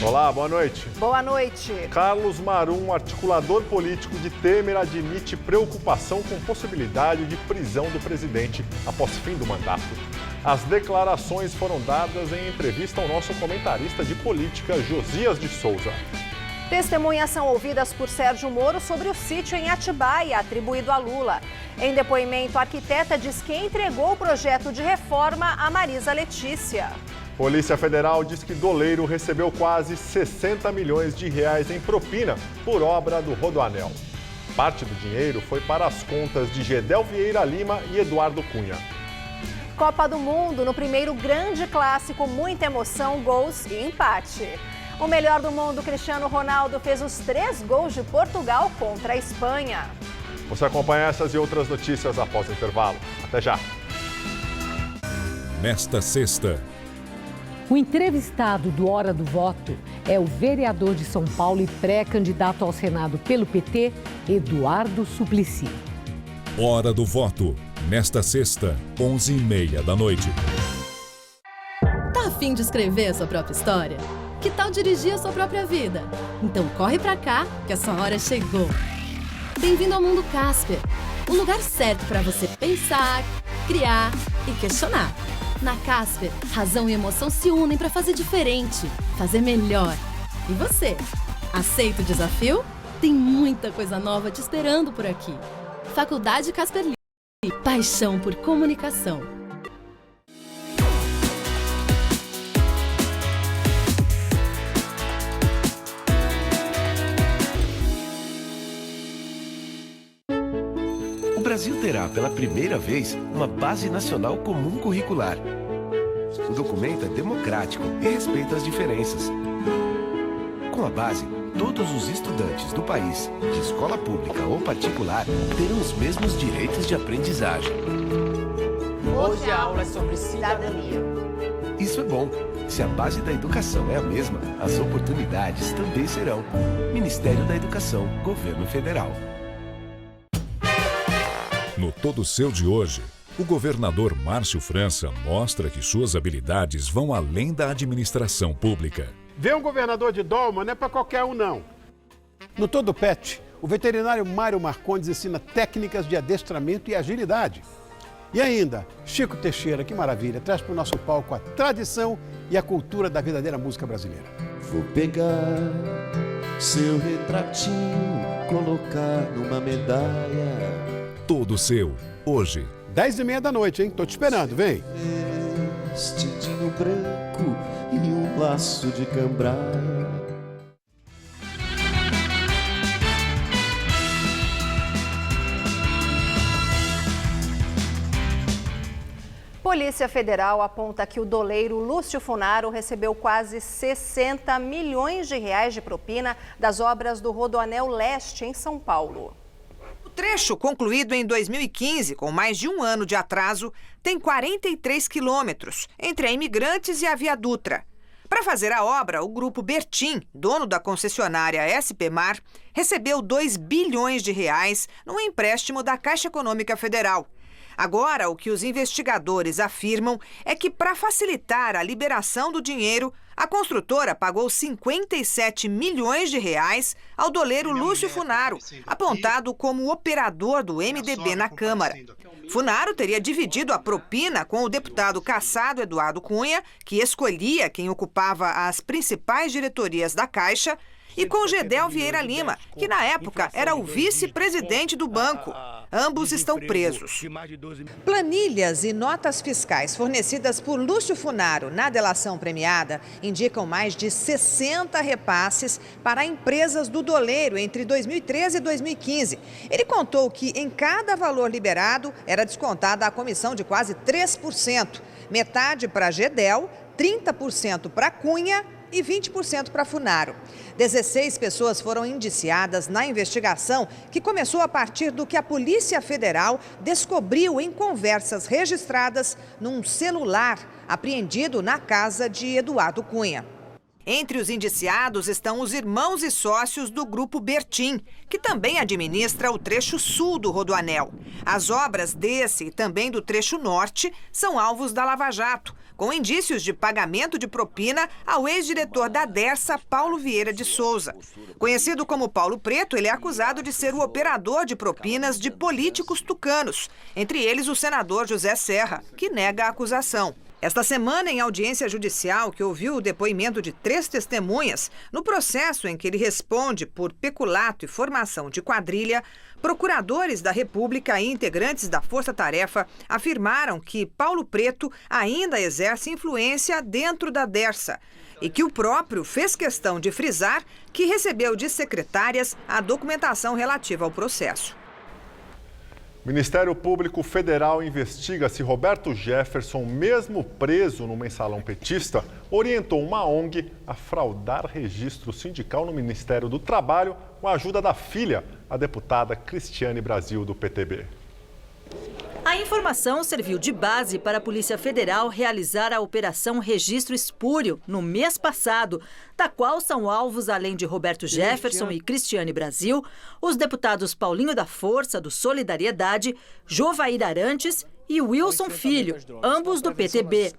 Olá, boa noite. Boa noite. Carlos Marum, articulador político de Temer, admite preocupação com possibilidade de prisão do presidente após fim do mandato. As declarações foram dadas em entrevista ao nosso comentarista de política, Josias de Souza. Testemunhas são ouvidas por Sérgio Moro sobre o sítio em Atibaia, atribuído a Lula. Em depoimento, a arquiteta diz que entregou o projeto de reforma a Marisa Letícia. Polícia Federal diz que doleiro recebeu quase 60 milhões de reais em propina por obra do Rodoanel. Parte do dinheiro foi para as contas de Gedel Vieira Lima e Eduardo Cunha. Copa do Mundo, no primeiro grande clássico, muita emoção, gols e empate. O melhor do mundo, Cristiano Ronaldo, fez os 3 gols de Portugal contra a Espanha. Você acompanha essas e outras notícias após o intervalo. Até já! Nesta sexta, o entrevistado do Hora do Voto é o vereador de São Paulo e pré-candidato ao Senado pelo PT, Eduardo Suplicy. Hora do Voto, nesta sexta, 11h30 da noite. Tá a fim de escrever a sua própria história? Que tal dirigir a sua própria vida? Então corre pra cá, que a sua hora chegou. Bem-vindo ao Mundo Casper, o lugar certo para você pensar, criar e questionar. Na Casper, razão e emoção se unem para fazer diferente, fazer melhor. E você? Aceita o desafio? Tem muita coisa nova te esperando por aqui. Faculdade Casper Libero. Paixão por comunicação. O Brasil terá, pela primeira vez, uma Base Nacional Comum Curricular. O documento é democrático e respeita as diferenças. Com a base, todos os estudantes do país, de escola pública ou particular, terão os mesmos direitos de aprendizagem. Hoje a aula é sobre cidadania. Isso é bom. Se a base da educação é a mesma, as oportunidades também serão. Ministério da Educação, Governo Federal. No Todo Seu de hoje, o governador Márcio França mostra que suas habilidades vão além da administração pública. Ver um governador de Dolma não é para qualquer um, não. No Todo Pet, o veterinário Mário Marcondes ensina técnicas de adestramento e agilidade. E ainda, Chico Teixeira, que maravilha, traz para o nosso palco a tradição e a cultura da verdadeira música brasileira. Vou pegar seu retratinho, colocar numa medalha. Todo Seu, hoje. 10h30 da noite, hein? Tô te esperando, vem. Vestidinho branco e um laço de cambraia. Polícia Federal aponta que o doleiro Lúcio Funaro recebeu quase 60 milhões de reais de propina das obras do Rodoanel Leste, em São Paulo. O trecho, concluído em 2015, com mais de um ano de atraso, tem 43 quilômetros entre a Imigrantes e a Via Dutra. Para fazer a obra, o grupo Bertin, dono da concessionária SP Mar, recebeu 2 bilhões de reais num empréstimo da Caixa Econômica Federal. Agora, o que os investigadores afirmam é que, para facilitar a liberação do dinheiro, a construtora pagou 57 milhões de reais ao doleiro Lúcio Funaro, apontado como operador do MDB na Câmara. Funaro teria dividido a propina com o deputado cassado Eduardo Cunha, que escolhia quem ocupava as principais diretorias da Caixa, e com Gedel Vieira Lima, que na época era o vice-presidente do banco. Ambos estão presos. Planilhas e notas fiscais fornecidas por Lúcio Funaro na delação premiada indicam mais de 60 repasses para empresas do doleiro entre 2013 e 2015. Ele contou que em cada valor liberado era descontada a comissão de quase 3%, metade para Gedel, 30% para Cunha e 20% para Funaro. 16 pessoas foram indiciadas na investigação, que começou a partir do que a Polícia Federal descobriu em conversas registradas num celular apreendido na casa de Eduardo Cunha. Entre os indiciados estão os irmãos e sócios do Grupo Bertin, que também administra o trecho sul do Rodoanel. As obras desse e também do trecho norte são alvos da Lava Jato, com indícios de pagamento de propina ao ex-diretor da Dersa, Paulo Vieira de Souza. Conhecido como Paulo Preto, ele é acusado de ser o operador de propinas de políticos tucanos, entre eles o senador José Serra, que nega a acusação. Esta semana, em audiência judicial, que ouviu o depoimento de 3 testemunhas, no processo em que ele responde por peculato e formação de quadrilha, procuradores da República e integrantes da Força Tarefa afirmaram que Paulo Preto ainda exerce influência dentro da Dersa e que o próprio fez questão de frisar que recebeu de secretárias a documentação relativa ao processo. O Ministério Público Federal investiga se Roberto Jefferson, mesmo preso no mensalão petista, orientou uma ONG a fraudar registro sindical no Ministério do Trabalho com a ajuda da filha, a deputada Cristiane Brasil, do PTB. A informação serviu de base para a Polícia Federal realizar a Operação Registro Espúrio no mês passado, da qual são alvos, além de Roberto Jefferson e Cristiane Brasil, os deputados Paulinho da Força, do Solidariedade, Jovair Arantes e Wilson Filho, ambos do PTB.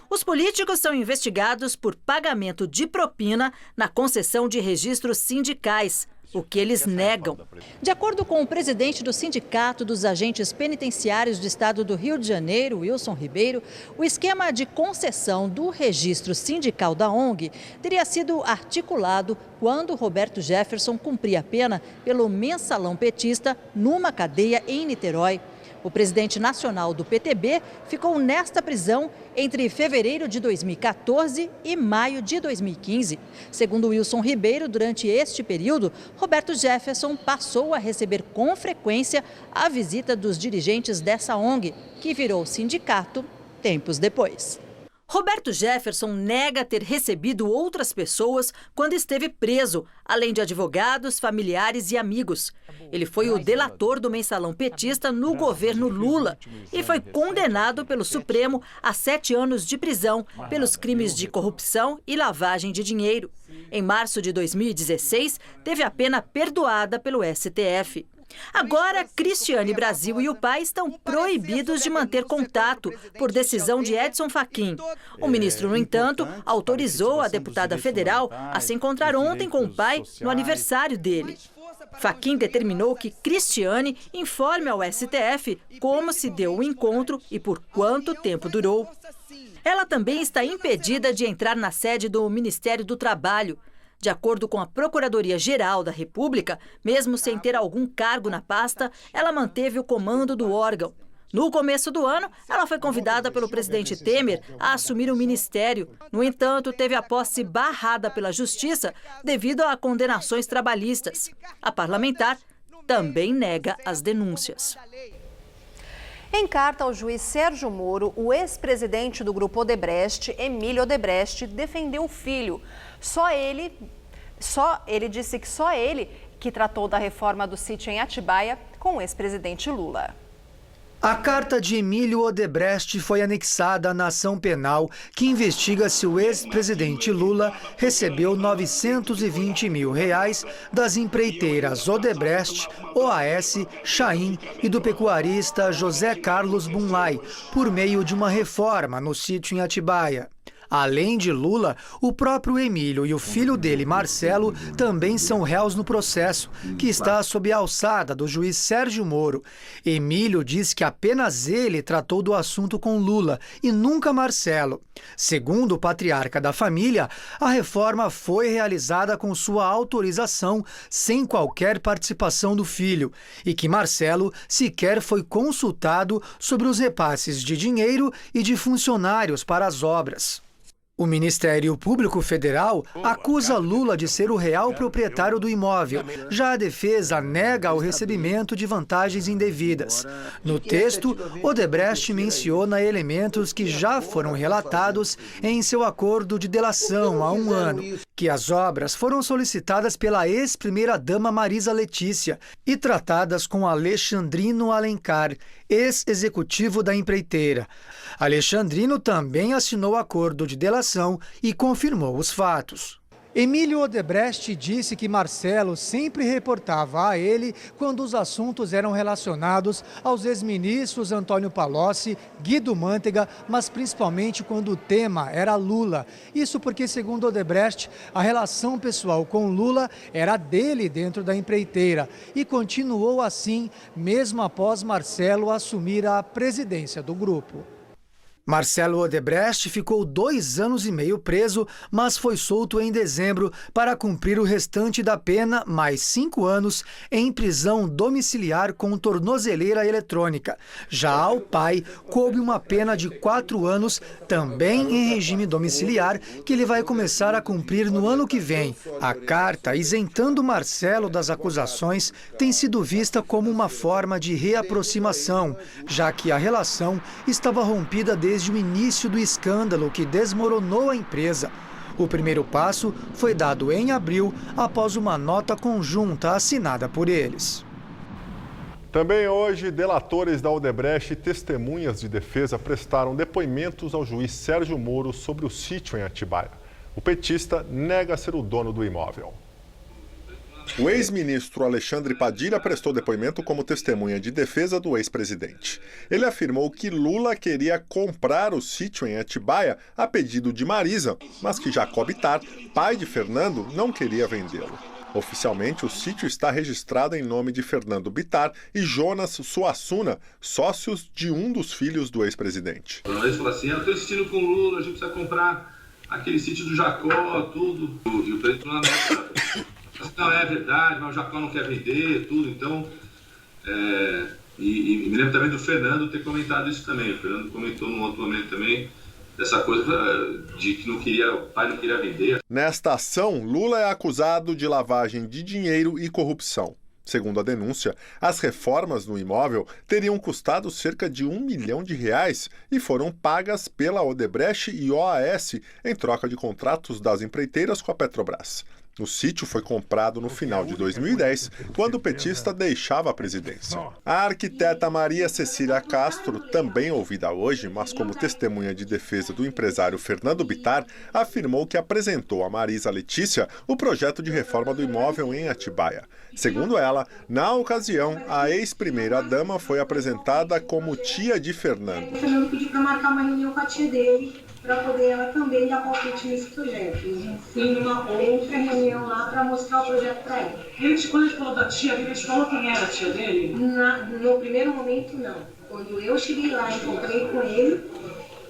Os políticos são investigados por pagamento de propina na concessão de registros sindicais, o que eles negam. De acordo com o presidente do Sindicato dos Agentes Penitenciários do Estado do Rio de Janeiro, Wilson Ribeiro, o esquema de concessão do registro sindical da ONG teria sido articulado quando Roberto Jefferson cumpria a pena pelo mensalão petista numa cadeia em Niterói. O presidente nacional do PTB ficou nesta prisão entre fevereiro de 2014 e maio de 2015. Segundo Wilson Ribeiro, durante este período, Roberto Jefferson passou a receber com frequência a visita dos dirigentes dessa ONG, que virou sindicato tempos depois. Roberto Jefferson nega ter recebido outras pessoas quando esteve preso, além de advogados, familiares e amigos. Ele foi o delator do mensalão petista no governo Lula e foi condenado pelo Supremo a 7 anos de prisão pelos crimes de corrupção e lavagem de dinheiro. Em março de 2016, teve a pena perdoada pelo STF. Agora, Cristiane Brasil e o pai estão proibidos de manter contato por decisão de Edson Fachin. O ministro, no entanto, autorizou a deputada federal a se encontrar ontem com o pai no aniversário dele. Fachin determinou que Cristiane informe ao STF como se deu o encontro e por quanto tempo durou. Ela também está impedida de entrar na sede do Ministério do Trabalho. De acordo com a Procuradoria-Geral da República, mesmo sem ter algum cargo na pasta, ela manteve o comando do órgão. No começo do ano, ela foi convidada pelo presidente Temer a assumir o ministério. No entanto, teve a posse barrada pela Justiça devido a condenações trabalhistas. A parlamentar também nega as denúncias. Em carta ao juiz Sérgio Moro, o ex-presidente do Grupo Odebrecht, Emílio Odebrecht, defendeu o filho. Ele disse que só ele que tratou da reforma do sítio em Atibaia com o ex-presidente Lula. A carta de Emílio Odebrecht foi anexada na ação penal que investiga se o ex-presidente Lula recebeu R$ 920 mil das empreiteiras Odebrecht, OAS, Chaim e do pecuarista José Carlos Bunlai, por meio de uma reforma no sítio em Atibaia. Além de Lula, o próprio Emílio e o filho dele, Marcelo, também são réus no processo, que está sob a alçada do juiz Sérgio Moro. Emílio diz que apenas ele tratou do assunto com Lula e nunca Marcelo. Segundo o patriarca da família, a reforma foi realizada com sua autorização, sem qualquer participação do filho, e que Marcelo sequer foi consultado sobre os repasses de dinheiro e de funcionários para as obras. O Ministério Público Federal acusa Lula de ser o real proprietário do imóvel. Já a defesa nega o recebimento de vantagens indevidas. No texto, Odebrecht menciona elementos que já foram relatados em seu acordo de delação há 1 ano, que as obras foram solicitadas pela ex-primeira-dama Marisa Letícia e tratadas com Alexandrino Alencar, ex-executivo da empreiteira. Alexandrino também assinou acordo de delação e confirmou os fatos. Emílio Odebrecht disse que Marcelo sempre reportava a ele quando os assuntos eram relacionados aos ex-ministros Antônio Palocci, Guido Mantega, mas principalmente quando o tema era Lula. Isso porque, segundo Odebrecht, a relação pessoal com Lula era dele dentro da empreiteira e continuou assim mesmo após Marcelo assumir a presidência do grupo. Marcelo Odebrecht ficou 2 anos e meio preso, mas foi solto em dezembro para cumprir o restante da pena, mais 5 anos, em prisão domiciliar com tornozeleira eletrônica. Já ao pai, coube uma pena de 4 anos, também em regime domiciliar, que ele vai começar a cumprir no ano que vem. A carta isentando Marcelo das acusações tem sido vista como uma forma de reaproximação, já que a relação estava rompida desde o início do escândalo que desmoronou a empresa. O primeiro passo foi dado em abril, após uma nota conjunta assinada por eles. Também hoje, delatores da Odebrecht e testemunhas de defesa prestaram depoimentos ao juiz Sérgio Moro sobre o sítio em Atibaia. O petista nega ser o dono do imóvel. O ex-ministro Alexandre Padilha prestou depoimento como testemunha de defesa do ex-presidente. Ele afirmou que Lula queria comprar o sítio em Atibaia a pedido de Marisa, mas que Jacob Bittar, pai de Fernando, não queria vendê-lo. Oficialmente, o sítio está registrado em nome de Fernando Bittar e Jonas Suassuna, sócios de um dos filhos do ex-presidente. Ele falou assim, eu estou insistindo com o Lula, a gente precisa comprar aquele sítio do Jacó, tudo. E o presidente não anota. Não, é verdade, mas o Jacó não quer vender, tudo, então... E me lembro também do Fernando ter comentado isso também. O Fernando comentou num outro momento também, dessa coisa de que o pai não queria vender. Nesta ação, Lula é acusado de lavagem de dinheiro e corrupção. Segundo a denúncia, as reformas no imóvel teriam custado cerca de R$1 milhão e foram pagas pela Odebrecht e OAS em troca de contratos das empreiteiras com a Petrobras. O sítio foi comprado no final de 2010, quando o petista deixava a presidência. A arquiteta Maria Cecília Castro, também ouvida hoje, mas como testemunha de defesa do empresário Fernando Bittar, afirmou que apresentou a Marisa Letícia o projeto de reforma do imóvel em Atibaia. Segundo ela, na ocasião, a ex-primeira-dama foi apresentada como tia de Fernando. O Fernando pediu para marcar uma reunião com a tia dele, para poder ela também dar palpite nesse projeto. Eu fui numa outra reunião lá para mostrar o projeto para ela. Quando ele falou da tia dele, ele falou quem era a tia dele? No primeiro momento, não. Quando eu cheguei lá e encontrei com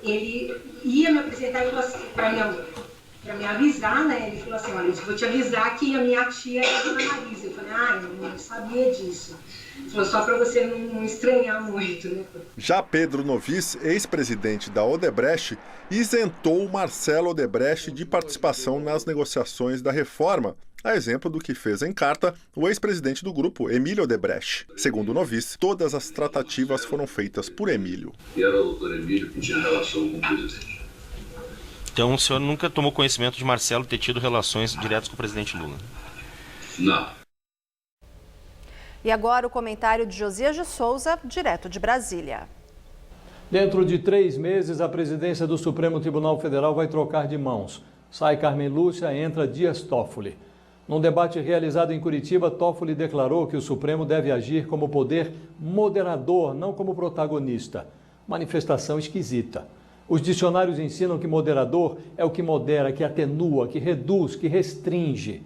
ele ia me apresentar e falou assim, para me avisar, né? Ele falou assim, olha, eu vou te avisar que a minha tia é a dona Marisa. Eu falei, eu não sabia disso. Ele falou, só para você não estranhar muito, né? Já Pedro Novis, ex-presidente da Odebrecht, isentou Marcelo Odebrecht de participação nas negociações da reforma, a exemplo do que fez em carta o ex-presidente do grupo, Emílio Odebrecht. Segundo Novis, todas as tratativas foram feitas por Emílio. E era o doutor Emílio que tinha relação com o presidente. Então o senhor nunca tomou conhecimento de Marcelo ter tido relações diretas com o presidente Lula? Não. E agora o comentário de Josias de Souza, direto de Brasília. Dentro de 3 meses, a presidência do Supremo Tribunal Federal vai trocar de mãos. Sai Carmen Lúcia, entra Dias Toffoli. Num debate realizado em Curitiba, Toffoli declarou que o Supremo deve agir como poder moderador, não como protagonista. Manifestação esquisita. Os dicionários ensinam que moderador é o que modera, que atenua, que reduz, que restringe.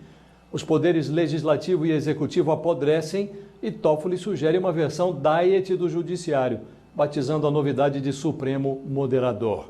Os poderes legislativo e executivo apodrecem e Toffoli sugere uma versão diet do judiciário, batizando a novidade de Supremo Moderador.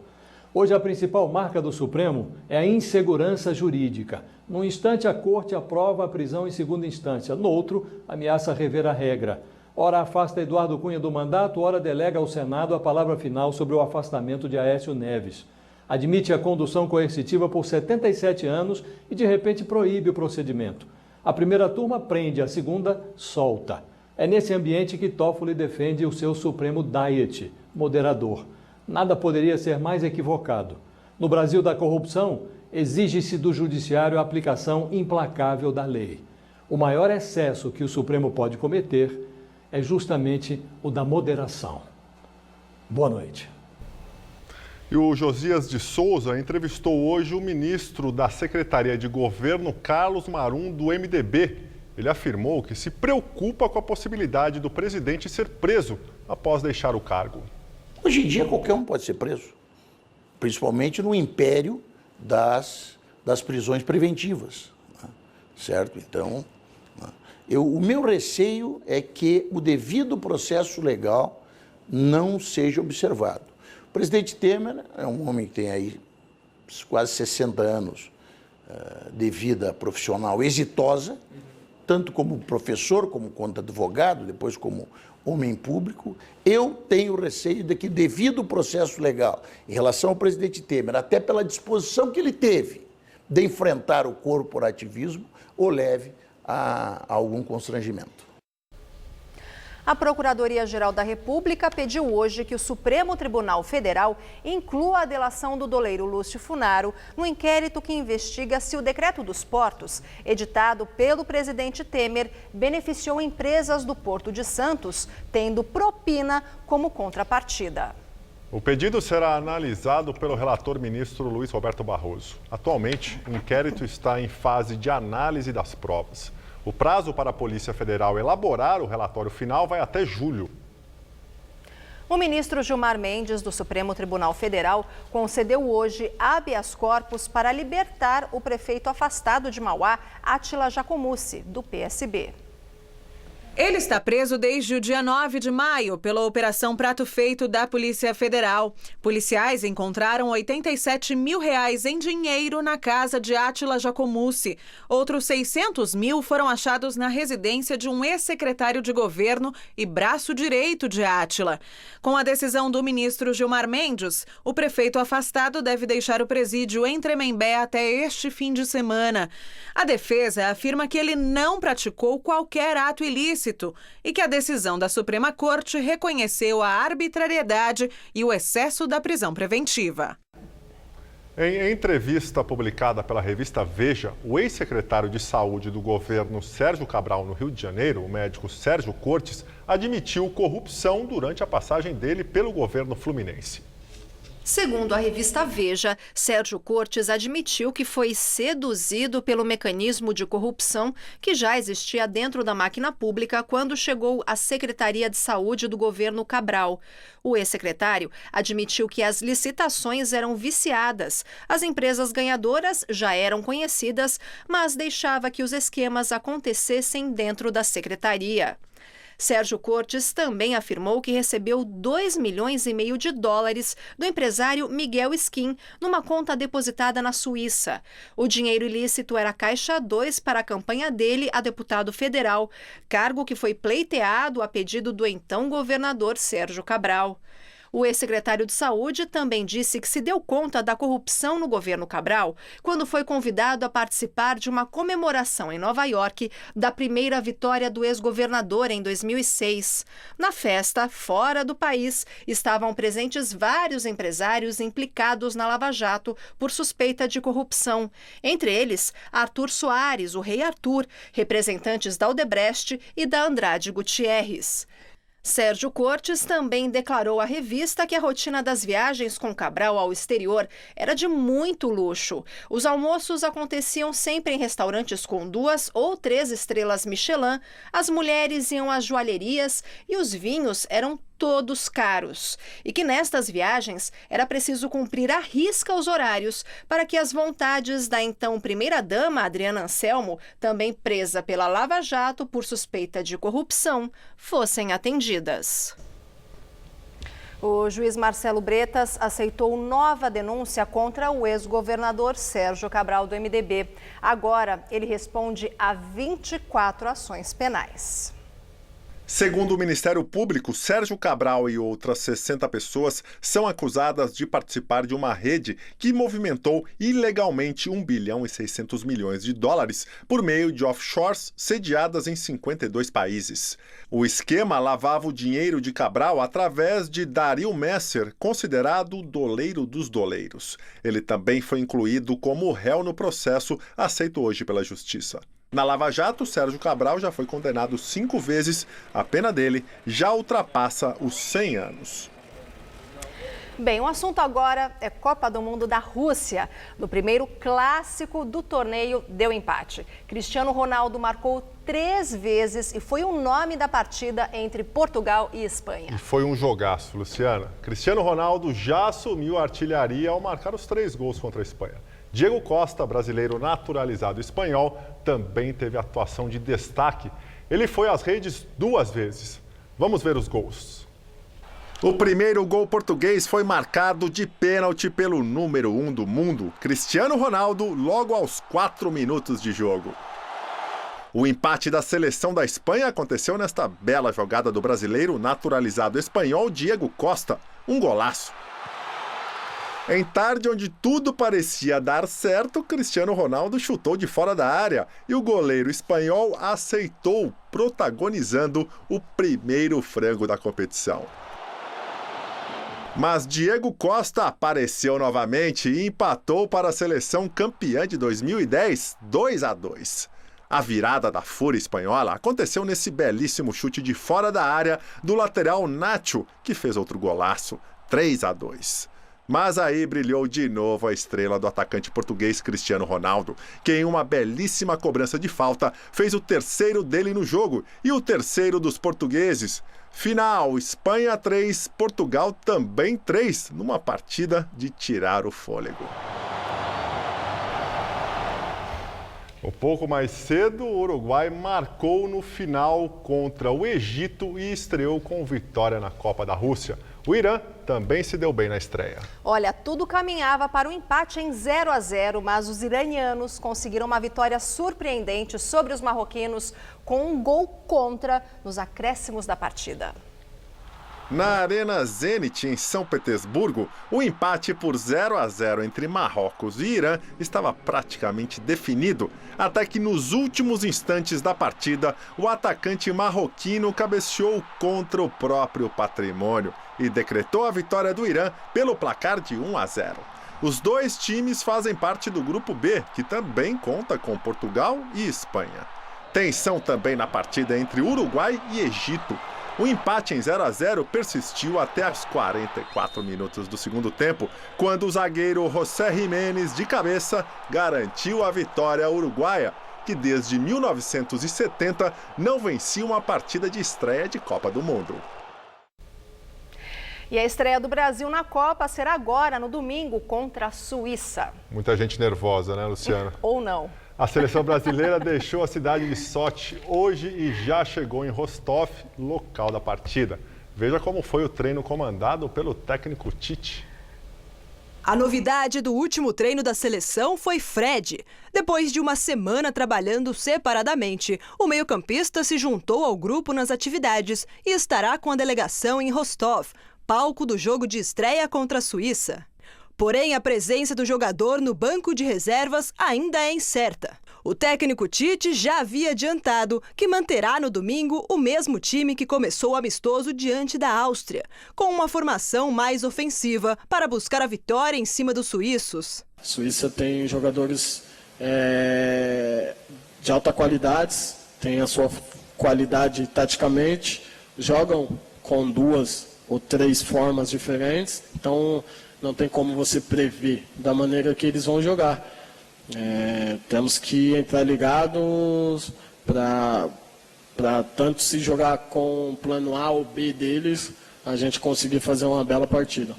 Hoje, a principal marca do Supremo é a insegurança jurídica. Num instante, a Corte aprova a prisão em segunda instância. No outro, ameaça rever a regra. Ora afasta Eduardo Cunha do mandato, ora delega ao Senado a palavra final sobre o afastamento de Aécio Neves. Admite a condução coercitiva por 77 anos e, de repente, proíbe o procedimento. A primeira turma prende, a segunda solta. É nesse ambiente que Toffoli defende o seu Supremo Diet, moderador. Nada poderia ser mais equivocado. No Brasil da corrupção, exige-se do judiciário a aplicação implacável da lei. O maior excesso que o Supremo pode cometer é justamente o da moderação. Boa noite. E o Josias de Souza entrevistou hoje o ministro da Secretaria de Governo, Carlos Marum, do MDB. Ele afirmou que se preocupa com a possibilidade do presidente ser preso após deixar o cargo. Hoje em dia qualquer um pode ser preso, principalmente no império das prisões preventivas, né? Certo? Então, o meu receio é que o devido processo legal não seja observado. O presidente Temer é um homem que tem aí quase 60 anos de vida profissional exitosa, tanto como professor, como quanto advogado, depois como homem público. Eu tenho receio de que, devido ao processo legal em relação ao presidente Temer, até pela disposição que ele teve de enfrentar o corporativismo, o leve a algum constrangimento. A Procuradoria-Geral da República pediu hoje que o Supremo Tribunal Federal inclua a delação do doleiro Lúcio Funaro no inquérito que investiga se o Decreto dos Portos, editado pelo presidente Temer, beneficiou empresas do Porto de Santos, tendo propina como contrapartida. O pedido será analisado pelo relator ministro Luiz Roberto Barroso. Atualmente, o inquérito está em fase de análise das provas. O prazo para a Polícia Federal elaborar o relatório final vai até julho. O ministro Gilmar Mendes, do Supremo Tribunal Federal, concedeu hoje habeas corpus para libertar o prefeito afastado de Mauá, Átila Giacomuzzi, do PSB. Ele está preso desde o dia 9 de maio pela Operação Prato Feito da Polícia Federal. Policiais encontraram R$87 mil em dinheiro na casa de Átila Giacomuzzi. Outros 600 mil foram achados na residência de um ex-secretário de governo e braço direito de Átila. Com a decisão do ministro Gilmar Mendes, o prefeito afastado deve deixar o presídio em Tremembé até este fim de semana. A defesa afirma que ele não praticou qualquer ato ilícito e que a decisão da Suprema Corte reconheceu a arbitrariedade e o excesso da prisão preventiva. Em entrevista publicada pela revista Veja, o ex-secretário de Saúde do governo Sérgio Cabral, no Rio de Janeiro, o médico Sérgio Cortes, admitiu corrupção durante a passagem dele pelo governo fluminense. Segundo a revista Veja, Sérgio Cortes admitiu que foi seduzido pelo mecanismo de corrupção que já existia dentro da máquina pública quando chegou à Secretaria de Saúde do governo Cabral. O ex-secretário admitiu que as licitações eram viciadas, as empresas ganhadoras já eram conhecidas, mas deixava que os esquemas acontecessem dentro da secretaria. Sérgio Cortes também afirmou que recebeu $2,5 milhões do empresário Miguel Skin numa conta depositada na Suíça. O dinheiro ilícito era caixa 2 para a campanha dele a deputado federal, cargo que foi pleiteado a pedido do então governador Sérgio Cabral. O ex-secretário de Saúde também disse que se deu conta da corrupção no governo Cabral quando foi convidado a participar de uma comemoração em Nova York da primeira vitória do ex-governador em 2006. Na festa, fora do país, estavam presentes vários empresários implicados na Lava Jato por suspeita de corrupção. Entre eles, Arthur Soares, o Rei Arthur, representantes da Odebrecht e da Andrade Gutierrez. Sérgio Cortes também declarou à revista que a rotina das viagens com Cabral ao exterior era de muito luxo. Os almoços aconteciam sempre em restaurantes com 2 ou 3 estrelas Michelin, as mulheres iam às joalherias e os vinhos eram todos caros. E que nestas viagens era preciso cumprir à risca os horários para que as vontades da então primeira-dama Adriana Anselmo, também presa pela Lava Jato por suspeita de corrupção, fossem atendidas. O juiz Marcelo Bretas aceitou nova denúncia contra o ex-governador Sérgio Cabral do MDB. Agora, ele responde a 24 ações penais. Segundo o Ministério Público, Sérgio Cabral e outras 60 pessoas são acusadas de participar de uma rede que movimentou ilegalmente $1,6 bilhão por meio de offshores sediadas em 52 países. O esquema lavava o dinheiro de Cabral através de Dario Messer, considerado o doleiro dos doleiros. Ele também foi incluído como réu no processo aceito hoje pela Justiça. Na Lava Jato, Sérgio Cabral já foi condenado 5 vezes. A pena dele já ultrapassa os 100 anos. Bem, o assunto agora é Copa do Mundo da Rússia. No primeiro clássico do torneio, deu empate. Cristiano Ronaldo marcou 3 vezes e foi o nome da partida entre Portugal e Espanha. E foi um jogaço, Luciana. Cristiano Ronaldo já assumiu a artilharia ao marcar os 3 gols contra a Espanha. Diego Costa, brasileiro naturalizado espanhol, também teve atuação de destaque. Ele foi às redes 2 vezes. Vamos ver os gols. O primeiro gol português foi marcado de pênalti pelo número 1 do mundo, Cristiano Ronaldo, logo aos 4 minutos de jogo. O empate da seleção da Espanha aconteceu nesta bela jogada do brasileiro naturalizado espanhol Diego Costa, um golaço. Em tarde onde tudo parecia dar certo, Cristiano Ronaldo chutou de fora da área e o goleiro espanhol aceitou, protagonizando o primeiro frango da competição. Mas Diego Costa apareceu novamente e empatou para a seleção campeã de 2010, 2-2. A virada da fúria espanhola aconteceu nesse belíssimo chute de fora da área do lateral Nacho, que fez outro golaço, 3-2. Mas aí brilhou de novo a estrela do atacante português Cristiano Ronaldo, que em uma belíssima cobrança de falta fez o terceiro dele no jogo e o terceiro dos portugueses. Final, Espanha 3, Portugal também 3, numa partida de tirar o fôlego. Um pouco mais cedo, o Uruguai marcou no final contra o Egito e estreou com vitória na Copa da Rússia. O Irã também se deu bem na estreia. Olha, tudo caminhava para um empate em 0-0, mas os iranianos conseguiram uma vitória surpreendente sobre os marroquinos com um gol contra nos acréscimos da partida. Na Arena Zenit, em São Petersburgo, o empate por 0-0 entre Marrocos e Irã estava praticamente definido, até que nos últimos instantes da partida, o atacante marroquino cabeceou contra o próprio patrimônio e decretou a vitória do Irã pelo placar de 1-0. Os 2 times fazem parte do Grupo B, que também conta com Portugal e Espanha. Tensão também na partida entre Uruguai e Egito. O empate em 0-0 persistiu até os 44 minutos do segundo tempo, quando o zagueiro José Jiménez, de cabeça, garantiu a vitória uruguaia, que desde 1970 não vencia uma partida de estreia de Copa do Mundo. E a estreia do Brasil na Copa será agora, no domingo, contra a Suíça. Muita gente nervosa, né, Luciana? Ou não. A seleção brasileira deixou a cidade de Sochi hoje e já chegou em Rostov, local da partida. Veja como foi o treino comandado pelo técnico Tite. A novidade do último treino da seleção foi Fred. Depois de uma semana trabalhando separadamente, o meio-campista se juntou ao grupo nas atividades e estará com a delegação em Rostov, palco do jogo de estreia contra a Suíça. Porém, a presença do jogador no banco de reservas ainda é incerta. O técnico Tite já havia adiantado que manterá no domingo o mesmo time que começou o amistoso diante da Áustria, com uma formação mais ofensiva para buscar a vitória em cima dos suíços. A Suíça tem jogadores de alta qualidade, tem a sua qualidade taticamente, jogam com 2 ou 3 formas diferentes, então não tem como você prever da maneira que eles vão jogar. Temos que entrar ligados para tanto se jogar com o plano A ou B deles, a gente conseguir fazer uma bela partida.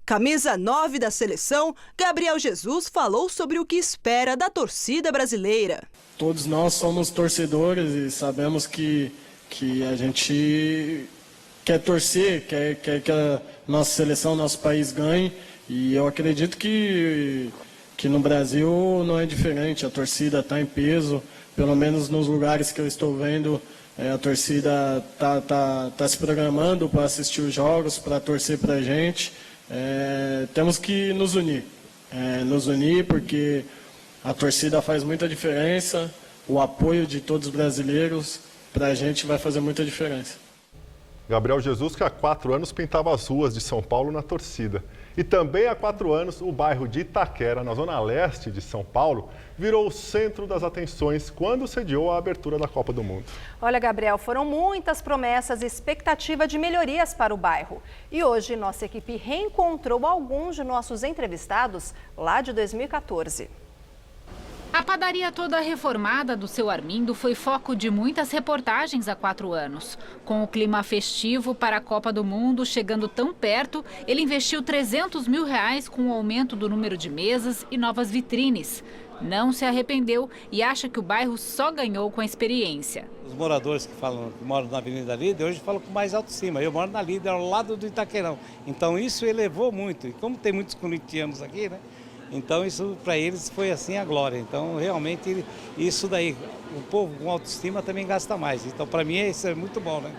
Camisa 9 da seleção, Gabriel Jesus falou sobre o que espera da torcida brasileira. Todos nós somos torcedores e sabemos que a gente quer torcer, quer que a nossa seleção, nosso país ganhe, e eu acredito que no Brasil não é diferente, a torcida está em peso, pelo menos nos lugares que eu estou vendo, a torcida tá se programando para assistir os jogos, para torcer para a gente. Temos que nos unir porque a torcida faz muita diferença, o apoio de todos os brasileiros para a gente vai fazer muita diferença. Gabriel Jesus, que há 4 anos pintava as ruas de São Paulo na torcida. E também há 4 anos, o bairro de Itaquera, na zona leste de São Paulo, virou o centro das atenções quando sediou a abertura da Copa do Mundo. Olha, Gabriel, foram muitas promessas e expectativa de melhorias para o bairro. E hoje, nossa equipe reencontrou alguns de nossos entrevistados lá de 2014. A padaria toda reformada do seu Armindo foi foco de muitas reportagens há 4 anos. Com o clima festivo para a Copa do Mundo chegando tão perto, ele investiu R$300 mil com o aumento do número de mesas e novas vitrines. Não se arrependeu e acha que o bairro só ganhou com a experiência. Os moradores que moram na Avenida Líder hoje falam com mais autoestima. Eu moro na Líder, ao lado do Itaquerão. Então isso elevou muito. E como tem muitos corintianos aqui, né? Então isso para eles foi assim a glória. Então realmente isso daí, o povo com autoestima também gasta mais. Então para mim isso é muito bom, né?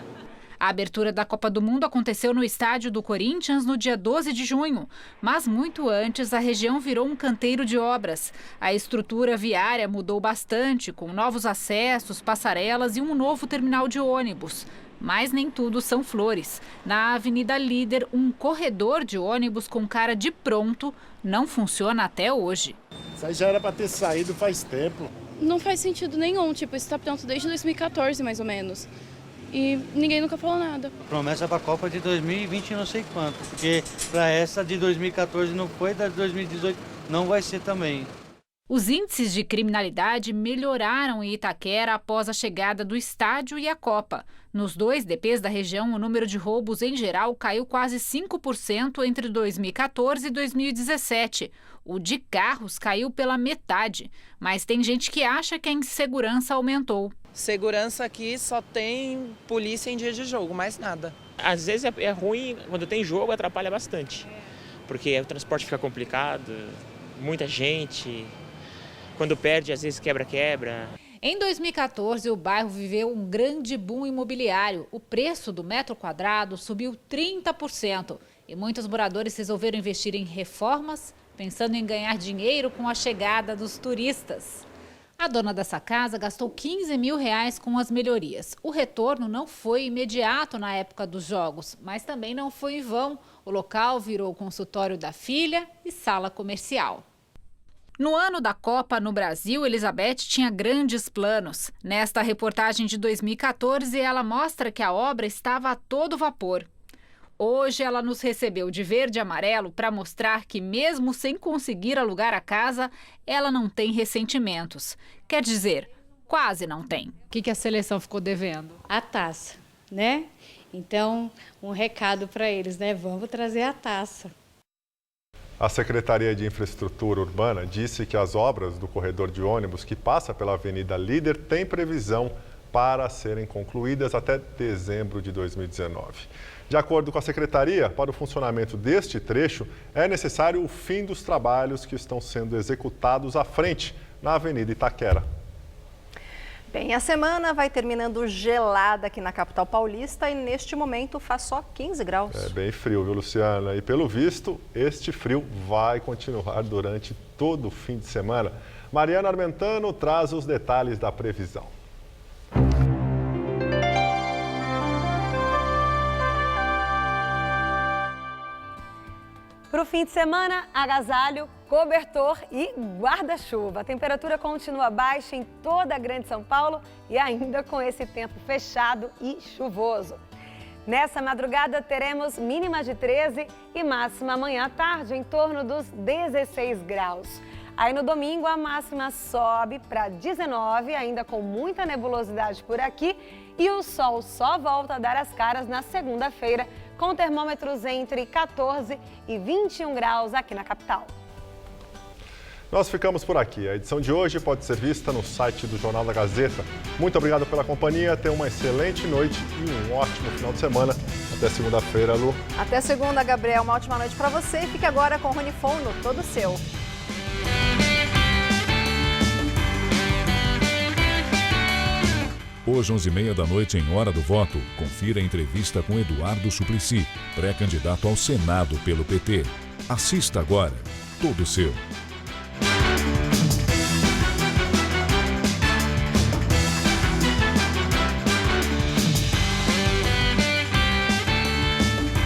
A abertura da Copa do Mundo aconteceu no estádio do Corinthians no dia 12 de junho. Mas muito antes, a região virou um canteiro de obras. A estrutura viária mudou bastante, com novos acessos, passarelas e um novo terminal de ônibus. Mas nem tudo são flores. Na Avenida Líder, um corredor de ônibus com cara de pronto não funciona até hoje. Isso aí já era para ter saído faz tempo. Não faz sentido nenhum, isso está pronto desde 2014 mais ou menos. E ninguém nunca falou nada. Promessa para a Copa de 2020 não sei quanto, porque para essa de 2014 não foi, da de 2018 não vai ser também. Os índices de criminalidade melhoraram em Itaquera após a chegada do estádio e a Copa. Nos 2 DPs da região, o número de roubos em geral caiu quase 5% entre 2014 e 2017. O de carros caiu pela metade, mas tem gente que acha que a insegurança aumentou. Segurança aqui só tem polícia em dia de jogo, mais nada. Às vezes é ruim, quando tem jogo atrapalha bastante, porque o transporte fica complicado, muita gente... Quando perde, às vezes quebra. Em 2014, o bairro viveu um grande boom imobiliário. O preço do metro quadrado subiu 30% e muitos moradores resolveram investir em reformas, pensando em ganhar dinheiro com a chegada dos turistas. A dona dessa casa gastou R$15 mil com as melhorias. O retorno não foi imediato na época dos jogos, mas também não foi em vão. O local virou consultório da filha e sala comercial. No ano da Copa no Brasil, Elizabeth tinha grandes planos. Nesta reportagem de 2014, ela mostra que a obra estava a todo vapor. Hoje, ela nos recebeu de verde e amarelo para mostrar que, mesmo sem conseguir alugar a casa, ela não tem ressentimentos. Quer dizer, quase não tem. O que a seleção ficou devendo? A taça, né? Então, um recado para eles, né? Vamos trazer a taça. A Secretaria de Infraestrutura Urbana disse que as obras do corredor de ônibus que passa pela Avenida Líder têm previsão para serem concluídas até dezembro de 2019. De acordo com a Secretaria, para o funcionamento deste trecho, é necessário o fim dos trabalhos que estão sendo executados à frente, na Avenida Itaquera. Bem, a semana vai terminando gelada aqui na capital paulista e neste momento faz só 15 graus. É bem frio, viu, Luciana? E pelo visto, este frio vai continuar durante todo o fim de semana. Mariana Armentano traz os detalhes da previsão. Para o fim de semana, agasalho, cobertor e guarda-chuva. A temperatura continua baixa em toda a Grande São Paulo e ainda com esse tempo fechado e chuvoso. Nessa madrugada teremos mínima de 13 e máxima amanhã à tarde em torno dos 16 graus. Aí no domingo a máxima sobe para 19, ainda com muita nebulosidade por aqui, e o sol só volta a dar as caras na segunda-feira, com termômetros entre 14 e 21 graus aqui na capital. Nós ficamos por aqui. A edição de hoje pode ser vista no site do Jornal da Gazeta. Muito obrigado pela companhia, tenha uma excelente noite e um ótimo final de semana. Até segunda-feira, Lu. Até segunda, Gabriel. Uma ótima noite para você. Fique agora com o Rony Fono, todo seu. Hoje, 11h30 da noite, em Hora do Voto, confira a entrevista com Eduardo Suplicy, pré-candidato ao Senado pelo PT. Assista agora, todo seu.